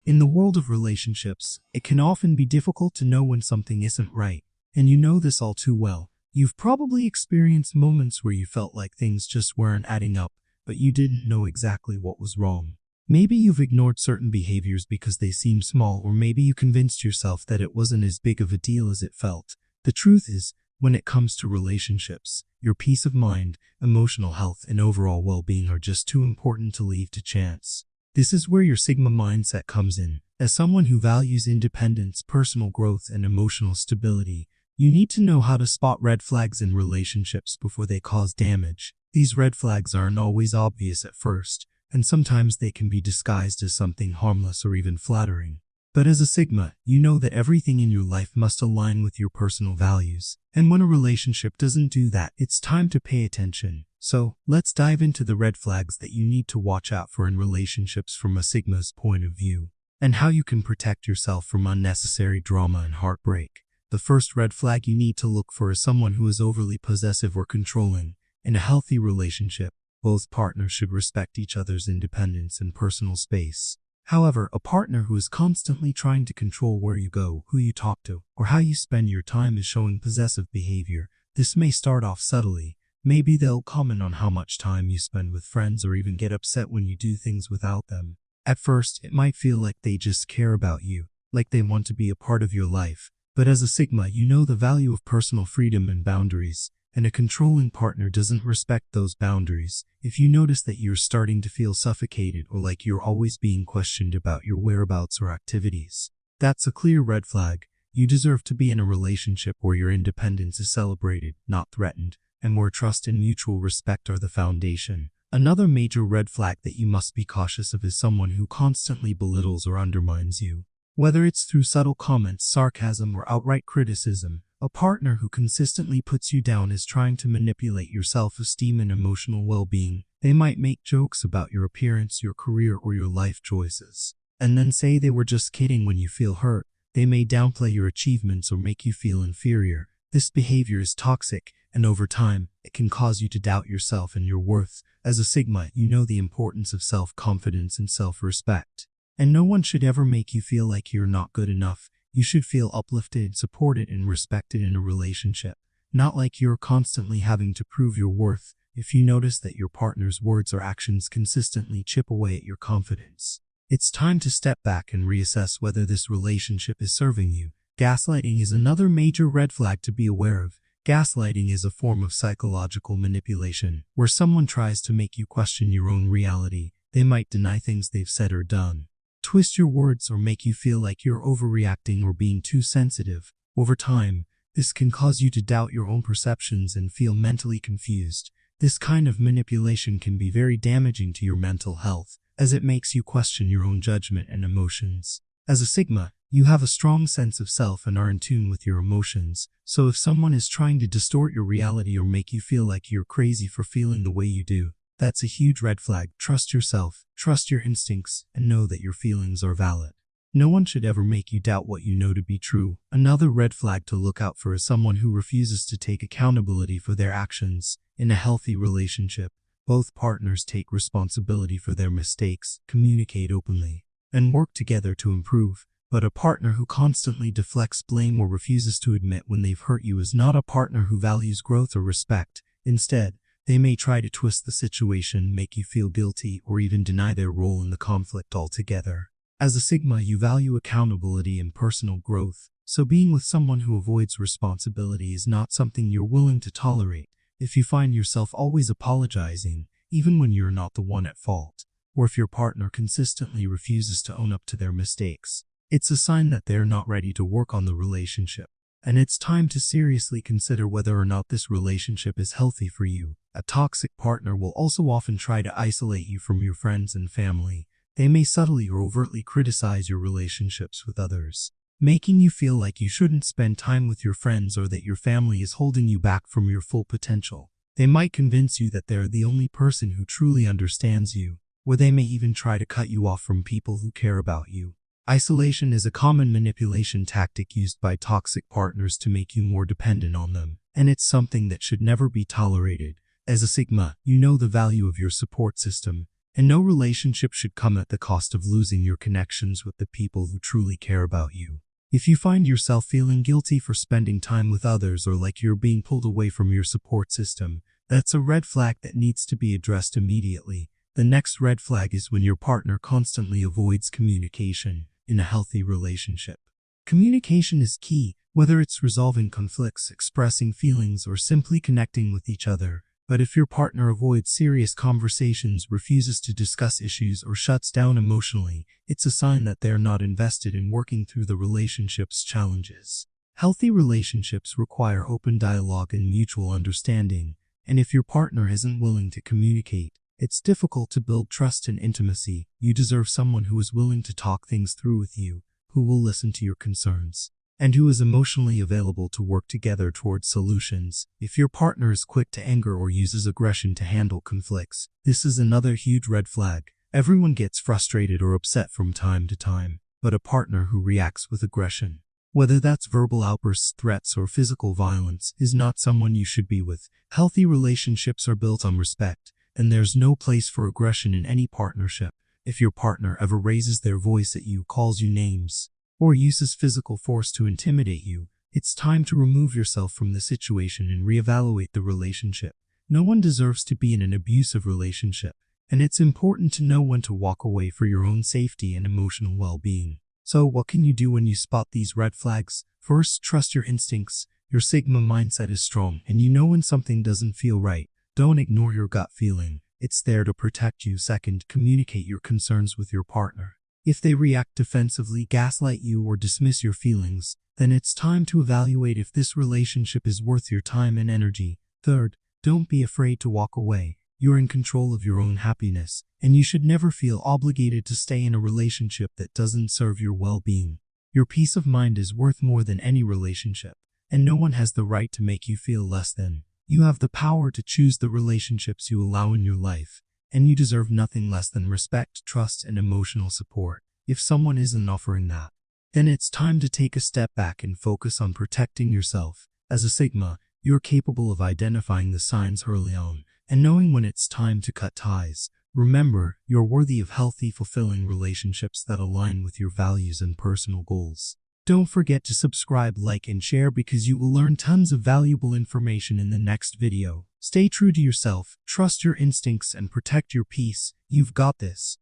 In the world of relationships, it can often be difficult to know when something isn't right, and you know this all too well. You've probably experienced moments where you felt like things just weren't adding up, but you didn't know exactly what was wrong. Maybe you've ignored certain behaviors because they seemed small, or maybe you convinced yourself that it wasn't as big of a deal as it felt. The truth is, when it comes to relationships, your peace of mind, emotional health, and overall well-being are just too important to leave to chance. This is where your Sigma mindset comes in. As someone who values independence, personal growth, and emotional stability, you need to know how to spot red flags in relationships before they cause damage. These red flags aren't always obvious at first, and sometimes they can be disguised as something harmless or even flattering. But as a Sigma, you know that everything in your life must align with your personal values. And when a relationship doesn't do that, it's time to pay attention. So, let's dive into the red flags that you need to watch out for in relationships from a Sigma's point of view, and how you can protect yourself from unnecessary drama and heartbreak. The first red flag you need to look for is someone who is overly possessive or controlling. In a healthy relationship, both partners should respect each other's independence and personal space. However, a partner who is constantly trying to control where you go, who you talk to, or how you spend your time is showing possessive behavior. This may start off subtly. Maybe they'll comment on how much time you spend with friends, or even get upset when you do things without them. At first, it might feel like they just care about you, like they want to be a part of your life. But as a Sigma, you know the value of personal freedom and boundaries, and a controlling partner doesn't respect those boundaries. If you notice that you're starting to feel suffocated, or like you're always being questioned about your whereabouts or activities, that's a clear red flag. You deserve to be in a relationship where your independence is celebrated, not threatened, and where trust and mutual respect are the foundation. Another major red flag that you must be cautious of is someone who constantly belittles or undermines you. Whether it's through subtle comments, sarcasm, or outright criticism, a partner who consistently puts you down is trying to manipulate your self-esteem and emotional well-being. They might make jokes about your appearance, your career, or your life choices, and then say they were just kidding when you feel hurt. They may downplay your achievements or make you feel inferior. This behavior is toxic, and over time, it can cause you to doubt yourself and your worth. As a Sigma, you know the importance of self-confidence and self-respect. And no one should ever make you feel like you're not good enough. You should feel uplifted, supported, and respected in a relationship, not like you're constantly having to prove your worth. If you notice that your partner's words or actions consistently chip away at your confidence, it's time to step back and reassess whether this relationship is serving you. Gaslighting is another major red flag to be aware of. Gaslighting is a form of psychological manipulation, where someone tries to make you question your own reality. They might deny things they've said or done, twist your words, or make you feel like you're overreacting or being too sensitive. Over time, this can cause you to doubt your own perceptions and feel mentally confused. This kind of manipulation can be very damaging to your mental health, as it makes you question your own judgment and emotions. As a Sigma, you have a strong sense of self and are in tune with your emotions, so if someone is trying to distort your reality or make you feel like you're crazy for feeling the way you do, that's a huge red flag. Trust yourself, trust your instincts, and know that your feelings are valid. No one should ever make you doubt what you know to be true. Another red flag to look out for is someone who refuses to take accountability for their actions. In a healthy relationship, both partners take responsibility for their mistakes, communicate openly, and work together to improve. But a partner who constantly deflects blame or refuses to admit when they've hurt you is not a partner who values growth or respect. Instead, they may try to twist the situation, make you feel guilty, or even deny their role in the conflict altogether. As a Sigma, you value accountability and personal growth, so being with someone who avoids responsibility is not something you're willing to tolerate. If you find yourself always apologizing, even when you're not the one at fault, or if your partner consistently refuses to own up to their mistakes, it's a sign that they're not ready to work on the relationship, and it's time to seriously consider whether or not this relationship is healthy for you. A toxic partner will also often try to isolate you from your friends and family. They may subtly or overtly criticize your relationships with others, making you feel like you shouldn't spend time with your friends or that your family is holding you back from your full potential. They might convince you that they're the only person who truly understands you, or they may even try to cut you off from people who care about you. Isolation is a common manipulation tactic used by toxic partners to make you more dependent on them, and it's something that should never be tolerated. As a Sigma, you know the value of your support system. And no relationship should come at the cost of losing your connections with the people who truly care about you. If you find yourself feeling guilty for spending time with others or like you're being pulled away from your support system, that's a red flag that needs to be addressed immediately. The next red flag is when your partner constantly avoids communication in a healthy relationship. Communication is key, whether it's resolving conflicts, expressing feelings, or simply connecting with each other. But if your partner avoids serious conversations, refuses to discuss issues, or shuts down emotionally, it's a sign that they're not invested in working through the relationship's challenges. Healthy relationships require open dialogue and mutual understanding, and if your partner isn't willing to communicate, it's difficult to build trust and intimacy. You deserve someone who is willing to talk things through with you, who will listen to your concerns, and who is emotionally available to work together towards solutions. If your partner is quick to anger or uses aggression to handle conflicts, this is another huge red flag. Everyone gets frustrated or upset from time to time, but a partner who reacts with aggression, whether that's verbal outbursts, threats, or physical violence, is not someone you should be with. Healthy relationships are built on respect, and there's no place for aggression in any partnership. If your partner ever raises their voice at you, calls you names, or uses physical force to intimidate you, it's time to remove yourself from the situation and reevaluate the relationship. No one deserves to be in an abusive relationship, and it's important to know when to walk away for your own safety and emotional well-being. So what can you do when you spot these red flags? First, trust your instincts. Your Sigma mindset is strong, and you know when something doesn't feel right. Don't ignore your gut feeling. It's there to protect you. Second, communicate your concerns with your partner. If they react defensively, gaslight you, or dismiss your feelings, then it's time to evaluate if this relationship is worth your time and energy. Third, don't be afraid to walk away. You're in control of your own happiness, and you should never feel obligated to stay in a relationship that doesn't serve your well-being. Your peace of mind is worth more than any relationship, and no one has the right to make you feel less than. You have the power to choose the relationships you allow in your life, and you deserve nothing less than respect, trust, and emotional support. If someone isn't offering that, then it's time to take a step back and focus on protecting yourself. As a Sigma, you're capable of identifying the signs early on and knowing when it's time to cut ties. Remember, you're worthy of healthy, fulfilling relationships that align with your values and personal goals. Don't forget to subscribe, like, and share because you will learn tons of valuable information in the next video. Stay true to yourself, trust your instincts, and protect your peace. You've got this.